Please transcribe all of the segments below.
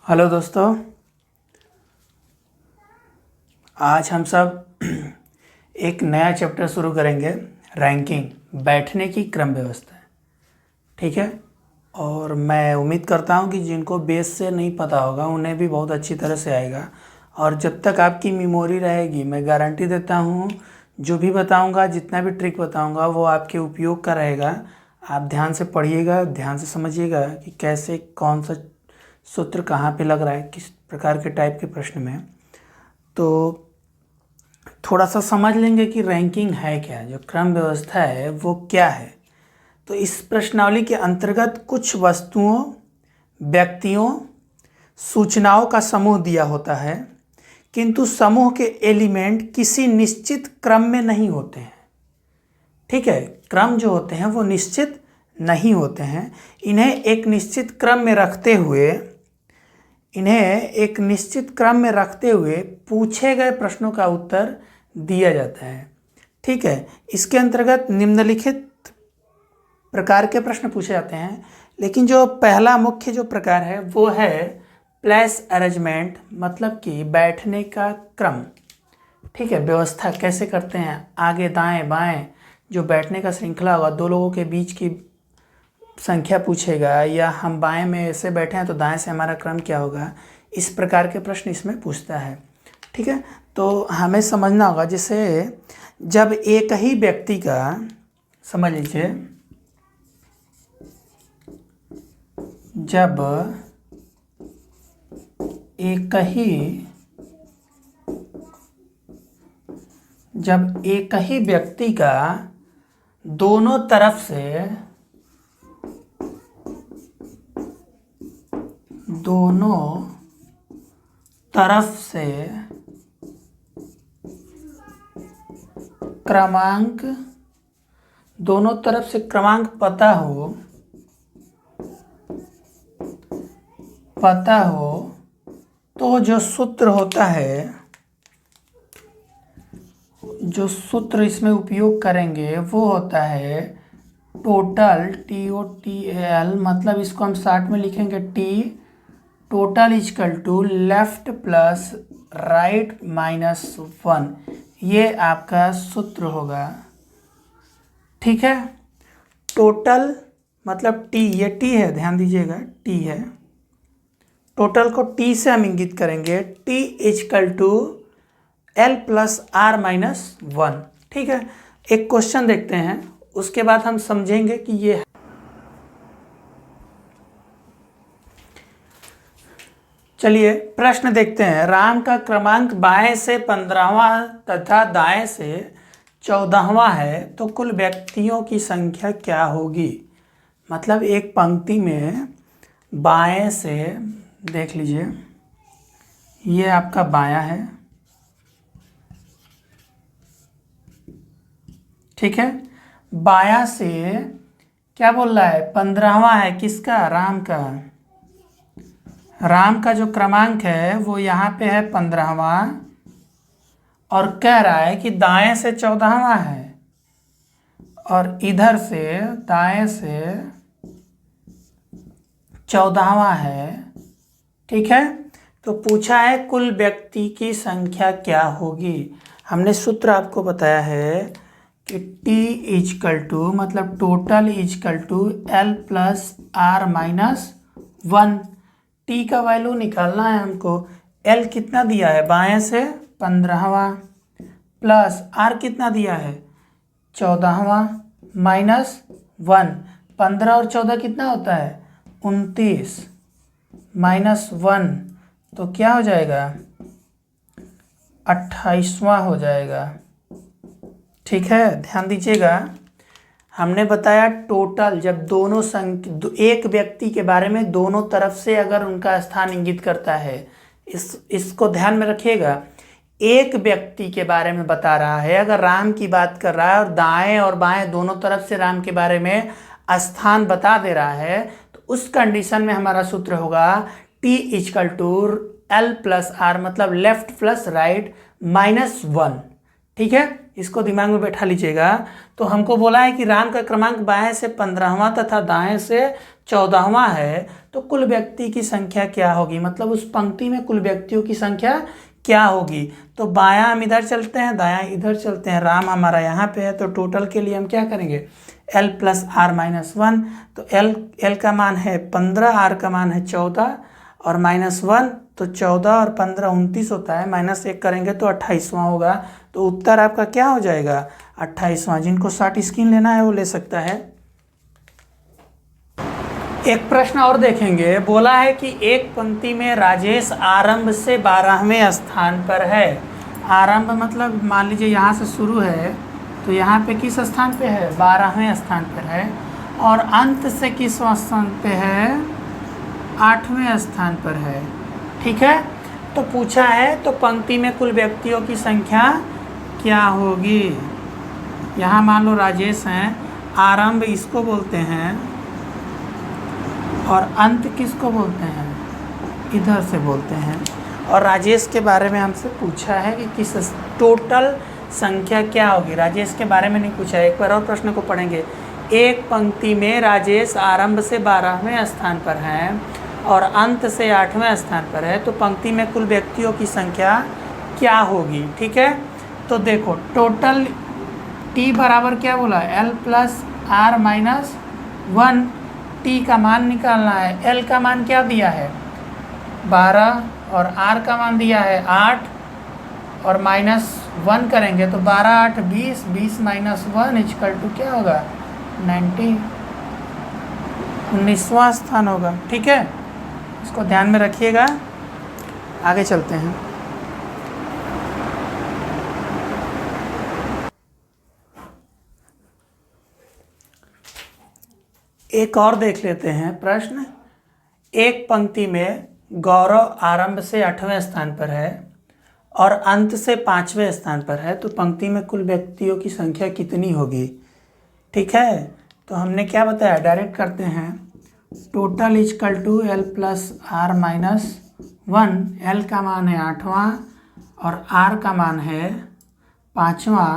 Hello दोस्तों, आज हम सब एक नया चैप्टर शुरू करेंगे। रैंकिंग, बैठने की क्रम व्यवस्था। ठीक है। और मैं उम्मीद करता हूँ कि जिनको बेस से नहीं पता होगा उन्हें भी बहुत अच्छी तरह से आएगा। और जब तक आपकी मेमोरी रहेगी, मैं गारंटी देता हूँ जो भी बताऊँगा, जितना भी ट्रिक बताऊँगा वो आपके उपयोग का रहेगा। आप ध्यान से पढ़िएगा, ध्यान से समझिएगा कि कैसे कौन सा सूत्र कहाँ पे लग रहा है, किस प्रकार के टाइप के प्रश्न में। तो थोड़ा सा समझ लेंगे कि रैंकिंग है क्या, जो क्रम व्यवस्था है वो क्या है। तो इस प्रश्नावली के अंतर्गत कुछ वस्तुओं, व्यक्तियों, सूचनाओं का समूह दिया होता है, किंतु समूह के एलिमेंट किसी निश्चित क्रम में नहीं होते हैं। ठीक है, क्रम जो होते हैं वो निश्चित नहीं होते हैं। इन्हें एक निश्चित क्रम में रखते हुए पूछे गए प्रश्नों का उत्तर दिया जाता है। ठीक है, इसके अंतर्गत निम्नलिखित प्रकार के प्रश्न पूछे जाते हैं, लेकिन जो पहला मुख्य जो प्रकार है वो है प्लेस अरेंजमेंट, मतलब कि बैठने का क्रम। ठीक है, व्यवस्था कैसे करते हैं, आगे दाएं बाएं जो बैठने का श्रृंखला होगा, दो लोगों के बीच की संख्या पूछेगा, या हम बाएं में ऐसे बैठे हैं तो दाएं से हमारा क्रम क्या होगा। इस प्रकार के प्रश्न इसमें पूछता है। ठीक है, तो हमें समझना होगा, जैसे जब एक ही व्यक्ति का, समझ लीजिए, जब एक ही व्यक्ति का दोनों तरफ से क्रमांक पता हो तो जो सूत्र इसमें उपयोग करेंगे वो होता है टोटल, TOTAL, मतलब इसको हम शॉर्ट में लिखेंगे T, total equal to left plus right minus 1। ये आपका सूत्र होगा। ठीक है, टोटल मतलब T, ये T है, ध्यान दीजिएगा, T है। टोटल को T से हम इंगित करेंगे, T equal to L plus R minus 1। ठीक है, एक क्वेश्चन देखते हैं, उसके बाद हम समझेंगे कि ये है। चलिए प्रश्न देखते हैं। राम का क्रमांक बाएं से 15वां तथा दाएं से 14वां है, तो कुल व्यक्तियों की संख्या क्या होगी। मतलब एक पंक्ति में बाएं से, देख लीजिए, ये आपका बायां है। ठीक है, बायां से क्या बोल रहा है, 15वां है, किसका, राम का जो क्रमांक है वो यहाँ पे है 15वां, और कह रहा है कि दाएं से 14वां है और इधर से दाएं से 14वां है। ठीक है, तो पूछा है कुल व्यक्ति की संख्या क्या होगी। हमने सूत्र आपको बताया है कि T इजकल टू, मतलब total equal to L plus R minus 1। T का वैल्यू निकालना है हमको। L कितना दिया है, बाएं से 15वां, प्लस R कितना दिया है, 14वां, माइनस 1। 15 और 14 कितना होता है, 29, माइनस 1, तो क्या हो जाएगा, 28वां हो जाएगा। ठीक है, ध्यान दीजिएगा, हमने बताया टोटल, जब दोनों एक व्यक्ति के बारे में दोनों तरफ से अगर उनका स्थान इंगित करता है, इसको ध्यान में रखिएगा। एक व्यक्ति के बारे में बता रहा है, अगर राम की बात कर रहा है और दाएं और बाएं दोनों तरफ से राम के बारे में स्थान बता दे रहा है, तो उस कंडीशन में हमारा सूत्र होगा T equal to L plus R, मतलब लेफ्ट प्लस राइट माइनस 1। ठीक है, इसको दिमाग में बैठा लीजिएगा। तो हमको बोला है कि राम का क्रमांक बाएं से 15वां तथा दाएं से 14वां है, तो कुल व्यक्ति की संख्या क्या होगी, मतलब उस पंक्ति में कुल व्यक्तियों की संख्या क्या होगी। तो बायां हम इधर चलते हैं, दायां इधर चलते हैं, राम हमारा यहाँ पे है, तो टोटल के लिए हम क्या करेंगे, l प्लस आर माइनस 1। तो l का मान है 15, r का मान है 14 और -1, तो 14 और 15 29 होता है, -1 करेंगे तो 28वां होगा। तो उत्तर आपका क्या हो जाएगा, 28वां। जिनको शॉर्ट स्क्रीन लेना है वो ले सकता है। एक प्रश्न और देखेंगे, बोला है कि एक पंक्ति में राजेश आरंभ से 12वें स्थान पर है। आरंभ मतलब मान लीजिए यहाँ से शुरू है, तो यहाँ पे किस स्थान पे है, 12वें स्थान पर है, और अंत से किस स्थान पे है, 8वें स्थान पर है। ठीक है, तो पूछा है तो पंक्ति में कुल व्यक्तियों की संख्या क्या होगी। यहाँ मान लो राजेश हैं, आरंभ इसको बोलते हैं और अंत किसको बोलते हैं, इधर से बोलते हैं। और राजेश के बारे में हमसे पूछा है कि किस टोटल संख्या क्या होगी, राजेश के बारे में नहीं पूछा है। एक बार और प्रश्न को पढ़ेंगे। एक पंक्ति में राजेश आरंभ से 12वें स्थान पर हैं और अंत से 8वें स्थान पर है, तो पंक्ति में कुल व्यक्तियों की संख्या क्या होगी। ठीक है, तो देखो टोटल t बराबर क्या बोला, l plus R minus 1, t का मान निकालना है। l का मान क्या दिया है, 12 और r का मान दिया है 8 और -1 करेंगे तो 12 8 20, 20 माइनस 1 इक्वल टू क्या होगा, 90, 19वां स्थान होगा। ठीक है, इसको ध्यान में रखिएगा। आगे चलते हैं। एक और देख लेते हैं प्रश्न। एक पंक्ति में गौरव आरंभ से 8वें स्थान पर है और अंत से 5वें स्थान पर है, तो पंक्ति में कुल व्यक्तियों की संख्या कितनी होगी। ठीक है, तो हमने क्या बताया, डायरेक्ट करते हैं। Total equal to l plus R minus 1। l का मान है 8वां और r का मान है 5वां,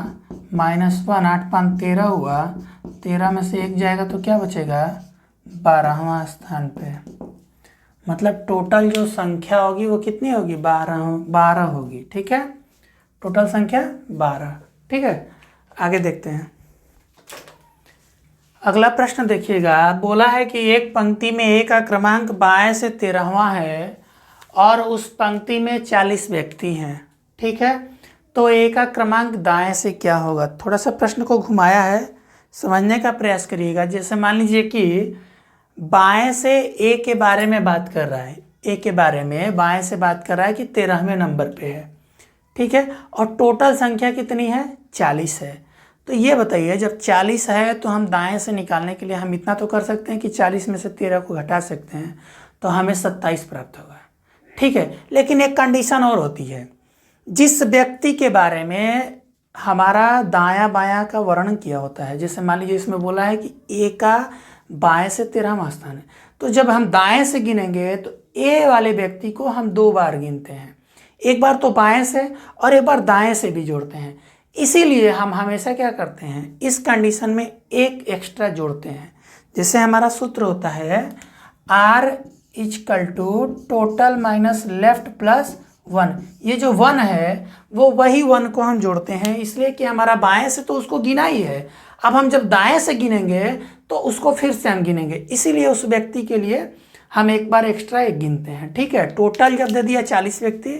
-1, 8 5 13 हुआ, 13 में से 1 जाएगा तो क्या बचेगा, 12वां स्थान पे। मतलब टोटल जो संख्या होगी वो कितनी होगी, 12 होगी। ठीक है, टोटल संख्या 12। ठीक है, आगे देखते हैं। अगला प्रश्न देखिएगा, बोला है कि एक पंक्ति में a का क्रमांक बाएं से 13वां है और उस पंक्ति में 40 व्यक्ति हैं। ठीक है, तो a का क्रमांक दाएं से क्या होगा। थोड़ा सा प्रश्न को घुमाया है, समझने का प्रयास करिएगा। जैसे मान लीजिए कि बाएं से a के बारे में बात कर रहा है, a के बारे में बाएं से बात कर रहा है कि 13वें नंबर पे है। ठीक है, और टोटल संख्या कितनी है, 40 है। तो ये बताइए, जब 40 है तो हम दाएं से निकालने के लिए हम इतना तो कर सकते हैं कि 40 में से 13 को घटा सकते हैं, तो हमें 27 प्राप्त होगा। ठीक है, लेकिन एक कंडीशन और होती है, जिस व्यक्ति के बारे में हमारा दायां बायां का वर्णन किया होता है। जैसे मान लीजिए इसमें बोला है कि ए का बाएं से 13वां स्थान है, तो जब हम दाएं से गिनेंगे तो ए वाले व्यक्ति को हम 2 बार गिनते हैं, एक बार तो बाएं से और एक बार दाएं से भी जोड़ते हैं। इसीलिए हम हमेशा क्या करते हैं, इस कंडीशन में एक एक्स्ट्रा जोड़ते हैं। जैसे हमारा सूत्र होता है r equal to total minus left plus 1। ये जो 1 है वो वही 1 को हम जोड़ते हैं, इसलिए कि हमारा बाएं से तो उसको गिना ही है। अब हम जब दाएं से गिनेंगे तो उसको फिर से हम गिनेंगे, इसीलिए उस व्यक्ति के लिए हम एक बार एक्स्ट्रा एक गिनते हैं। ठीक है, टोटल जब दे दिया 40 व्यक्ति,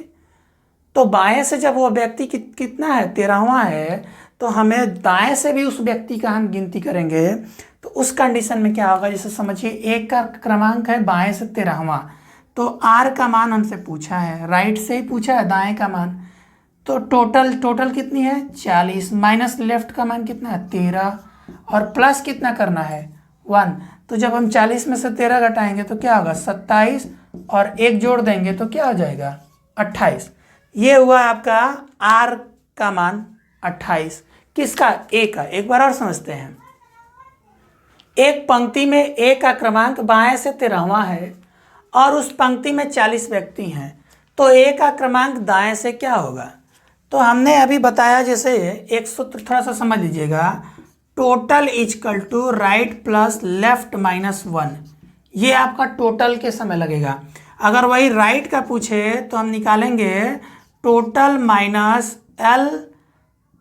तो बाएं से जब वो व्यक्ति कितना है, 13वां है, तो हमें दाएं से भी उस व्यक्ति का हम गिनती करेंगे। तो उस कंडीशन में क्या होगा, जैसे समझिए एक का क्रमांक है बाएं से 13वां, तो r का मान हमसे पूछा है, राइट से ही पूछा है दाएं का मान, तो टोटल कितनी है, 40, माइनस लेफ्ट का मान कितना है, 13, और प्लस कितना करना है, 1। तो जब हम 40 में से 13 घटाएंगे तो क्या होगा, 27, और एक जोड़ देंगे तो क्या हो जाएगा, 28। ये हुआ आपका r का मान 28, किसका, a का। एक बार और समझते हैं, एक पंक्ति में a का क्रमांक बाएं से 13वां है और उस पंक्ति में 40 व्यक्ति हैं, तो a का क्रमांक दाएं से क्या होगा, तो हमने अभी बताया, जैसे एक सूत्र थोड़ा सा समझ लीजिएगा, total equal to right plus left minus 1, ये आपका टोटल के समय लगेगा। अगर वही राइट का पूछे तो हम निकालेंगे टोटल माइनस एल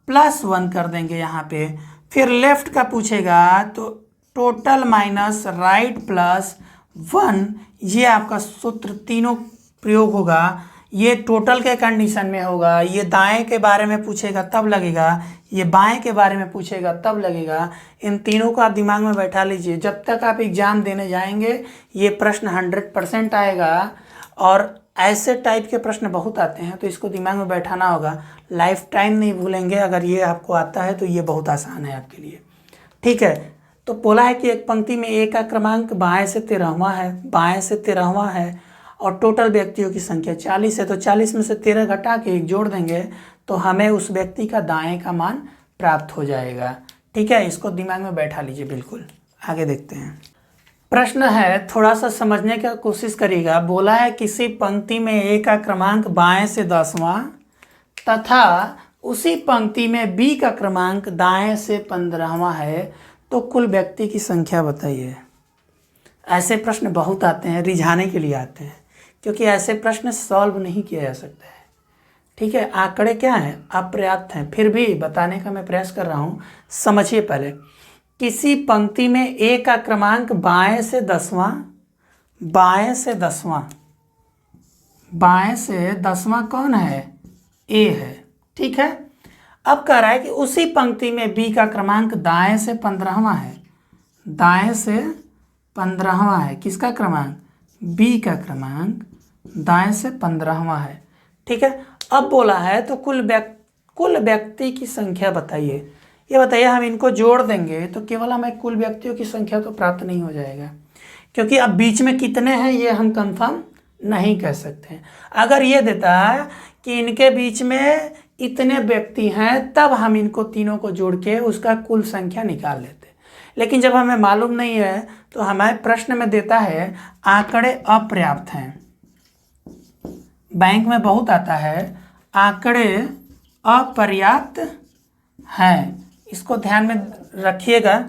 प्लस 1 कर देंगे यहाँ पे। फिर लेफ्ट का पूछेगा तो टोटल माइनस राइट प्लस 1, ये आपका सूत्र तीनों प्रयोग होगा। ये टोटल के कंडीशन में होगा, ये दाएं के बारे में पूछेगा तब लगेगा, ये बाएं के बारे में पूछेगा तब लगेगा। इन तीनों को आप दिमाग में बैठा लीजिए, जब तक आप एग्ज़ाम देने जाएंगे ये प्रश्न 100% आएगा। और ऐसे टाइप के प्रश्न बहुत आते हैं, तो इसको दिमाग में बैठाना होगा, लाइफ टाइम नहीं भूलेंगे। अगर ये आपको आता है तो ये बहुत आसान है आपके लिए, ठीक है। तो बोला है कि एक पंक्ति में ए का क्रमांक बाएं से 13वां है, बाएं से 13वां है, और टोटल व्यक्तियों की संख्या 40 है। तो 40 में से 13 घटा के 1 जोड़ देंगे तो हमें उस व्यक्ति का दाएं का मान प्राप्त हो जाएगा, ठीक है। इसको दिमाग में बैठा लीजिए बिल्कुल। आगे देखते हैं, प्रश्न है, थोड़ा सा समझने की कोशिश करिएगा। बोला है किसी पंक्ति में ए का क्रमांक बाएं से 10वां तथा उसी पंक्ति में बी का क्रमांक दाएं से 15वां है, तो कुल व्यक्ति की संख्या बताइए। ऐसे प्रश्न बहुत आते हैं, रिझाने के लिए आते हैं, क्योंकि ऐसे प्रश्न सॉल्व नहीं किया जा सकता है, ठीक है। आंकड़े क्या हैं, अपर्याप्त हैं, फिर भी बताने का मैं प्रयास कर रहा हूँ। समझिए पहले, किसी पंक्ति में ए का क्रमांक बाएं से 10वां, बाएं से 10वां, बाएं से 10वां कौन है, ए है, ठीक है। अब कह रहा है कि उसी पंक्ति में बी का क्रमांक दाएं से 15वां है, दाएं से 15वां है। किसका क्रमांक, बी का क्रमांक दाएं से 15वां है, ठीक है। अब बोला है तो कुल व्यक्ति की संख्या बताइए। ये बताइए, हम इनको जोड़ देंगे तो केवल हमें कुल व्यक्तियों की संख्या तो प्राप्त नहीं हो जाएगा, क्योंकि अब बीच में कितने हैं ये हम कंफर्म नहीं कह सकते हैं। अगर ये देता है कि इनके बीच में इतने व्यक्ति हैं, तब हम इनको तीनों को जोड़ के उसका कुल संख्या निकाल लेते। लेकिन जब हमें मालूम नहीं है तो हमारे प्रश्न में देता है आंकड़े अपर्याप्त हैं। बैंक में बहुत आता है आंकड़े अपर्याप्त हैं, इसको ध्यान में रखिएगा।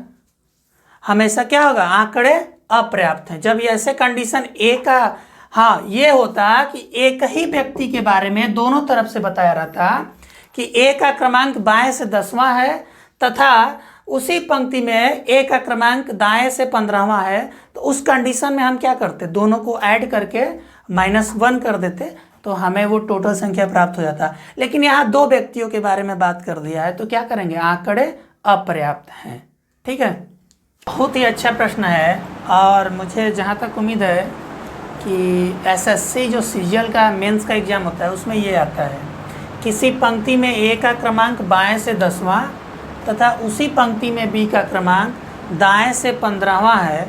हमेशा क्या होगा, आंकड़े अपर्याप्त हैं। जब ये ऐसे कंडीशन ए का, हाँ, ये होता कि एक ही व्यक्ति के बारे में दोनों तरफ से बताया रहता कि ए का क्रमांक बाएं से 10वां है तथा उसी पंक्ति में ए का क्रमांक दाएं से 15वां है, तो उस कंडीशन में हम क्या करते, दोनों को ऐड करके -1 कर देते, तो हमें वो टोटल संख्या प्राप्त हो जाता। लेकिन यहाँ 2 व्यक्तियों के बारे में बात कर दिया है, तो क्या करेंगे, आंकड़े अपर्याप्त हैं, ठीक है। बहुत ही अच्छा प्रश्न है, और मुझे जहाँ तक उम्मीद है कि एसएससी जो सीजीएल का मेंस का एग्ज़ाम होता है उसमें ये आता है, किसी पंक्ति में ए का क्रमांक बाएं से 10वां तथा उसी पंक्ति में बी का क्रमांक दाएं से 15वां है,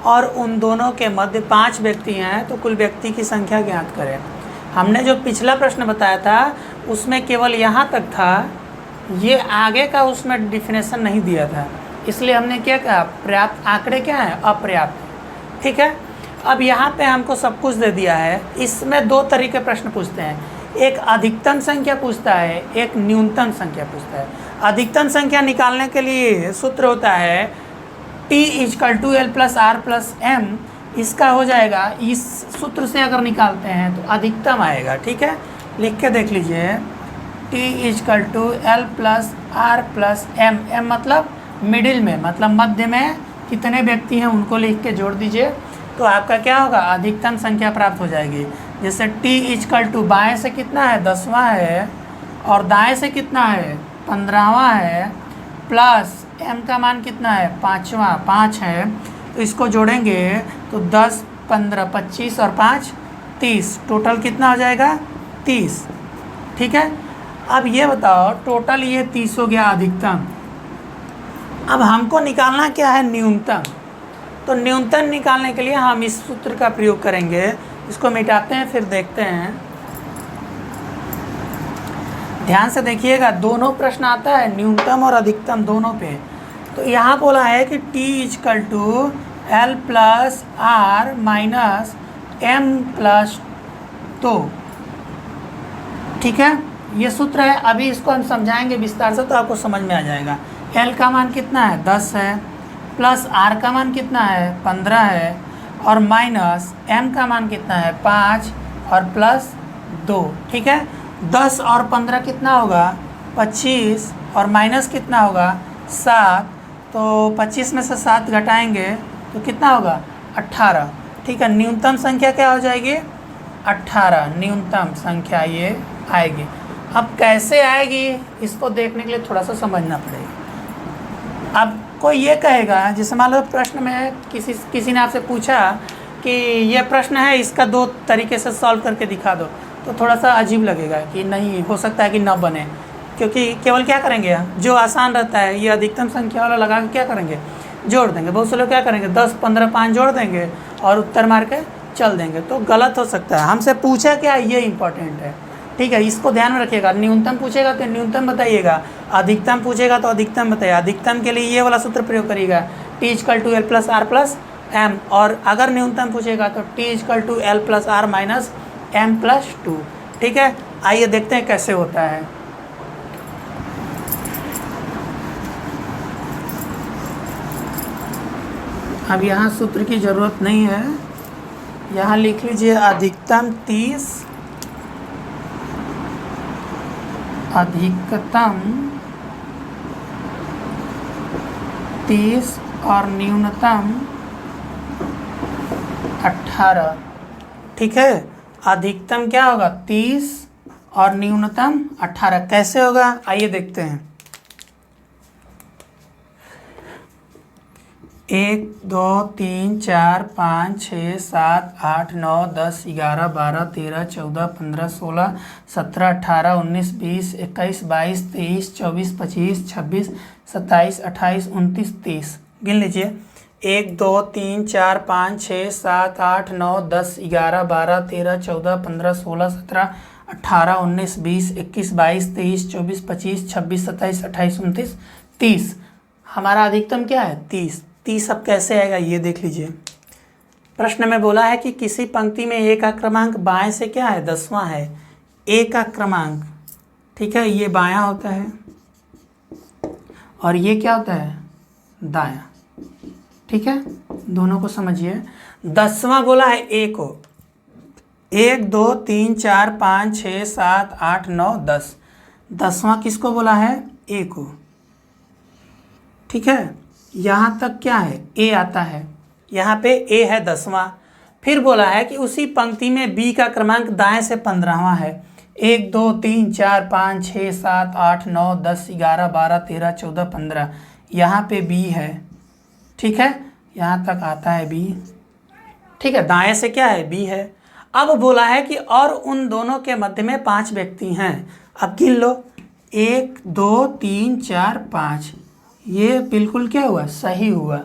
और उन दोनों के मध्य 5 व्यक्ति हैं, तो कुल व्यक्ति की संख्या ज्ञात करें। हमने जो पिछला प्रश्न बताया था उसमें केवल यहाँ तक था, ये आगे का उसमें डिफिनेशन नहीं दिया था, इसलिए हमने क्या कहा, पर्याप्त आंकड़े क्या हैं, अपर्याप्त, ठीक है। अब यहाँ पे हमको सब कुछ दे दिया है। इसमें 2 तरीके प्रश्न पूछते हैं, एक अधिकतम संख्या पूछता है, एक न्यूनतम संख्या पूछता है। अधिकतम संख्या निकालने के लिए सूत्र होता है T = L + R + M। इसका हो जाएगा, इस सूत्र से अगर निकालते हैं तो अधिकतम आएगा, ठीक है। लिख के देख लीजिए, T = L + R + M। M मतलब मिडिल में, मतलब मध्य में कितने व्यक्ति हैं उनको लिख के जोड़ दीजिए, तो आपका क्या होगा, अधिकतम संख्या प्राप्त हो जाएगी। जैसे T = बाएं से कितना है, 10वां है, और दाएं से कितना है, 15वां है, प्लस M का मान कितना है, 5 है, तो इसको जोड़ेंगे तो 10, 15, 25 और 5 30, टोटल कितना हो जाएगा, 30, ठीक है। अब ये बताओ, टोटल ये 30 हो गया अधिकतम। अब हमको निकालना क्या है, न्यूनतम। तो न्यूनतम निकालने के लिए हम इस सूत्र का प्रयोग करेंगे। इसको मिटाते हैं, फिर देखते हैं, ध्यान से देखिएगा। दोनों प्रश्न आता है न्यूनतम और अधिकतम दोनों पे। तो यहाँ बोला है कि T = L + R - M + 2, ठीक है। ये सूत्र है। अभी इसको हम समझाएंगे विस्तार से तो आपको समझ में आ जाएगा। एल का मान कितना है 10 है, प्लस आर का मान कितना है 15 है, और माइनस एम का मान कितना है 5 और प्लस 2। ठीक है, 10 और 15 कितना होगा 25, और माइनस कितना होगा 7। तो 25 में से 7 घटाएंगे तो कितना होगा 18। ठीक है, न्यूनतम संख्या क्या हो जाएगी 18, न्यूनतम संख्या ये आएगी। अब कैसे आएगी इसको देखने के लिए थोड़ा सा समझना पड़ेगा। अब कोई ये कहेगा, जैसे मान लो प्रश्न में किसी ने आपसे पूछा कि ये प्रश्न है, इसका 2 तरीके से सॉल्व करके दिखा दो, तो थोड़ा सा अजीब लगेगा कि नहीं हो सकता है कि न बने, क्योंकि केवल क्या करेंगे जो आसान रहता है ये अधिकतम संख्या वाला लगा के क्या करेंगे जोड़ देंगे। बहुत से लोग क्या करेंगे 10, 15, 5 जोड़ देंगे और उत्तर मार के चल देंगे, तो गलत हो सकता है। हमसे पूछा क्या ये इंपॉर्टेंट है। ठीक है, इसको ध्यान में रखिएगा। न्यूनतम पूछेगा तो न्यूनतम बताइएगा, अधिकतम पूछेगा तो अधिकतम बताइए। अधिकतम के लिए ये वाला सूत्र प्रयोग करिएगा, T=L + R + M, और अगर न्यूनतम पूछेगा तो T=L + R - M + 2। ठीक है, आइए देखते हैं कैसे होता है। अब यहाँ सूत्र की ज़रूरत नहीं है, यहाँ लिख लीजिए अधिकतम 30, अधिकतम 30 और न्यूनतम 18। ठीक है, अधिकतम क्या होगा 30 और न्यूनतम 18। कैसे होगा आइए देखते हैं। 1 2 3 4 5 6 7 8 9 10 11 12 13 14 15 16 17 18 19 20 21 22 23 24 25 26 27 28 29 30। गिन लीजिए 1 2 3 4 5 6 7 8 9 10 11 12 13 14 15 16 17 18 19 20 21 22 23 24 25 26 27 28 29 30। हमारा अधिकतम क्या है 30। 30 अब कैसे आएगा ये देख लीजिए। प्रश्न में बोला है कि किसी पंक्ति में ए का क्रमांक बाएं से क्या है 10वां है। ए का क्रमांक, ठीक है, ये बायां होता है और ये क्या होता है दायां। ठीक है, दोनों को समझिए। 10वां बोला है ए को, 1 2 3 4 5 6 7 8 9 10। 10वां किसको बोला है ए को। ठीक है, यहाँ तक क्या है ए आता है, यहाँ पे ए है 10वां। फिर बोला है कि उसी पंक्ति में बी का क्रमांक दाएं से 15वां है। 1 2 3 4 5 6 7 8 9 10 11 12 13 14 15, यहाँ पे बी है। ठीक है, यहाँ तक आता है बी। ठीक है, दाएं से क्या है बी है। अब बोला है कि और उन दोनों के मध्य में 5 व्यक्ति हैं। अब गिन लो 1 2 3 4 5, ये बिल्कुल क्या हुआ सही हुआ।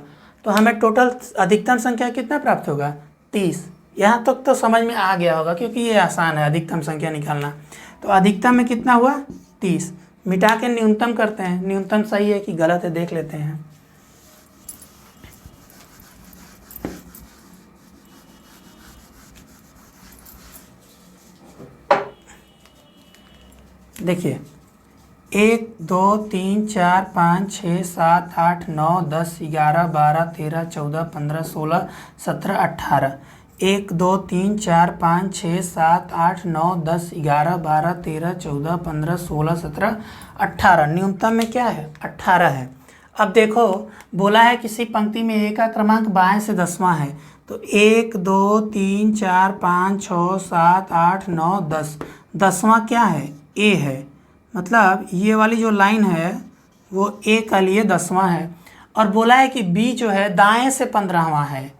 तो हमें टोटल अधिकतम संख्या कितना प्राप्त होगा 30। यहाँ तक तो समझ में आ गया होगा क्योंकि ये आसान है अधिकतम संख्या निकालना। तो अधिकतम में कितना हुआ 30। मिटा के न्यूनतम करते हैं, न्यूनतम सही है कि गलत है देख लेते हैं। देखिए 1 2 3 4 5 6 7 8 9 10 11 12 13 14 15 16 17 18। 1 2 3 4 5 6 7 8 9 10 11 12 13 14 15 16 17 18। न्यूनतम में क्या है 18 है। अब देखो बोला है किसी पंक्ति में ए का क्रमांक बाएं से 10वां है। तो 1 2 3 4 5 6 7 8 9 10, 10वां क्या है ए है। मतलब ये वाली जो लाइन है वो ए का लिए 10वां है। और बोला है कि बी जो है दाएं से 15वां है।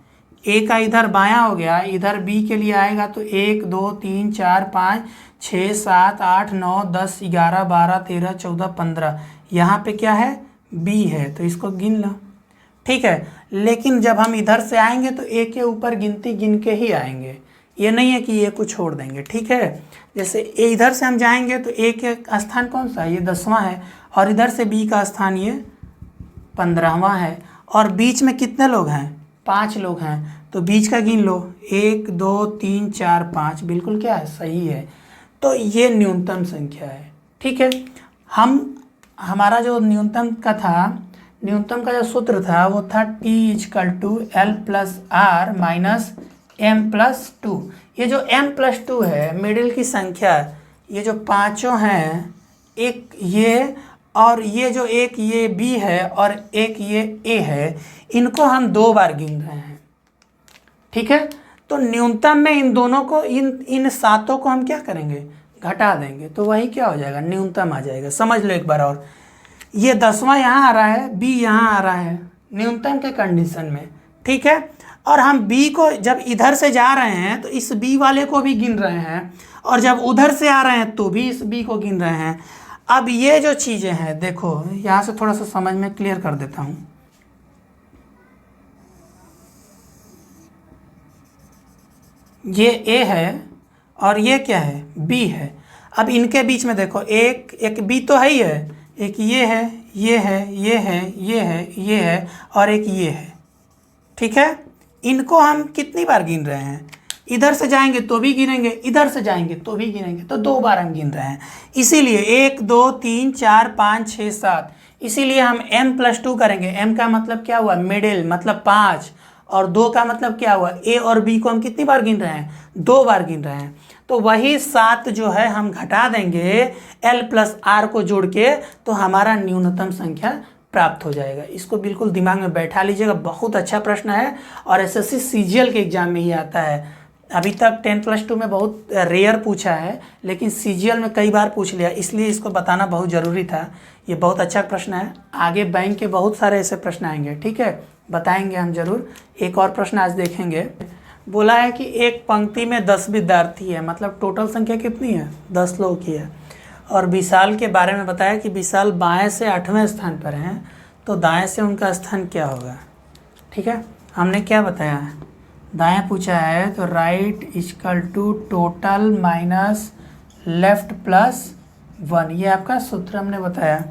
ए का इधर बायां हो गया, इधर बी के लिए आएगा तो 1 2 3 4 5 6 7 8 9 10 11 12 13 14 15, यहाँ पे क्या है बी है, तो इसको गिन लो। ठीक है, लेकिन जब हम इधर से आएंगे तो ए के ऊपर गिनती गिन के ही आएंगे, ये नहीं है कि ए को छोड़ देंगे। ठीक है, जैसे ए इधर से हम जाएंगे तो ए के स्थान कौन सा है ये 10वां है, और इधर से बी का स्थान ये 15वां है। और बीच में कितने लोग हैं 5 लोग हैं, तो बीच का गिन लो 1 2 3 4 5, बिल्कुल क्या है सही है। तो ये न्यूनतम संख्या है। ठीक है। हमारा जो न्यूनतम का जो सूत्र था वो था T=L+R माइनस M+2। ये जो M+2 है, मिडिल की संख्या, ये जो पांचों हैं, एक ये और ये जो एक ये B है और एक ये A है, इनको हम 2 बार गिन रहे हैं, ठीक है। तो न्यूनतम में इन दोनों को, इन सातों को हम क्या करेंगे, घटा देंगे, तो वही क्या हो जाएगा, न्यूनतम आ जाएगा। समझ लो एक बार और, ये 10वां यहाँ आ रहा है, B यहाँ आ रहा है न्यूनतम के कंडीशन में, ठीक है। और हम B को जब इधर से जा रहे हैं तो इस B वाले को भी गिन रहे हैं, और जब उधर से आ रहे हैं तो भी इस B को गिन रहे हैं। अब ये जो चीज़ें हैं, देखो यहाँ से थोड़ा सा समझ में क्लियर कर देता हूँ। ये A है और ये क्या है, B है। अब इनके बीच में देखो एक B तो है ही है, एक ये है, ये है, ये है, ये है, ये है और एक ये है, ठीक है। इनको हम कितनी बार गिन रहे हैं, इधर से जाएंगे तो भी गिनेंगे, इधर से जाएंगे तो भी गिनेंगे, तो 2 बार हम गिन रहे हैं। इसीलिए 1 2 3 4 5 6 7, इसीलिए हम M+2 करेंगे। M का मतलब क्या हुआ, मिडिल, मतलब 5, और 2 का मतलब क्या हुआ, A और B को हम कितनी बार गिन रहे हैं, 2 बार गिन रहे हैं। तो वही 7 जो है हम घटा देंगे L+R को जोड़ के, तो हमारा न्यूनतम संख्या प्राप्त हो जाएगा। इसको बिल्कुल दिमाग में बैठा लीजिएगा, बहुत अच्छा प्रश्न है और SSC CGL के एग्जाम में ही आता है। अभी तक 10+2 में बहुत रेयर पूछा है, लेकिन CGL में कई बार पूछ लिया, इसलिए इसको बताना बहुत ज़रूरी था। ये बहुत अच्छा प्रश्न है, आगे बैंक के बहुत सारे ऐसे प्रश्न आएंगे, ठीक है, बताएंगे हम ज़रूर। एक और प्रश्न आज देखेंगे। बोला है कि एक पंक्ति में 10 विद्यार्थी है, मतलब टोटल संख्या कितनी है, 10 लोग की है। और विशाल के बारे में बताया कि विशाल बाएं से 8वें स्थान पर हैं, तो दाएं से उनका स्थान क्या होगा, ठीक है। हमने क्या बताया है, दाएं पूछा है, तो right=टोटल माइनस लेफ्ट प्लस 1, ये आपका सूत्र हमने बताया।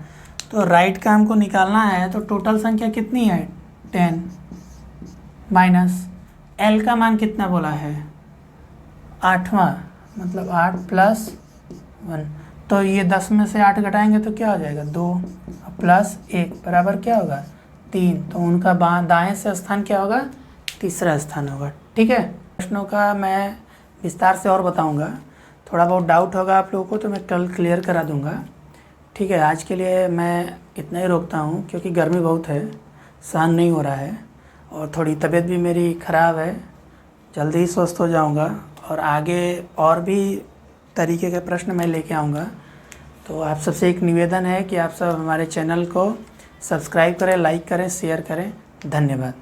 तो राइट का हमको निकालना है, तो टोटल संख्या कितनी है, 10 माइनस L का मान कितना बोला है, 8वां, मतलब 8 + 1। तो ये 10 में से 8 घटाएंगे तो क्या हो जाएगा, 2 + 1 बराबर क्या होगा, 3। तो उनका दाएं से स्थान क्या होगा, तीसरा स्थान होगा, ठीक है। प्रश्नों का मैं विस्तार से और बताऊंगा, थोड़ा बहुत डाउट होगा आप लोगों को तो मैं कल क्लियर करा दूंगा, ठीक है। आज के लिए मैं इतना ही रोकता हूँ, क्योंकि गर्मी बहुत है, सहन नहीं हो रहा है, और थोड़ी तबीयत भी मेरी ख़राब है। जल्दी ही स्वस्थ हो जाऊंगा, और आगे और भी तरीके के प्रश्न मैं लेके आऊँगा। तो आप सबसे एक निवेदन है कि आप सब हमारे चैनल को सब्सक्राइब करें, लाइक करें, शेयर करें। धन्यवाद।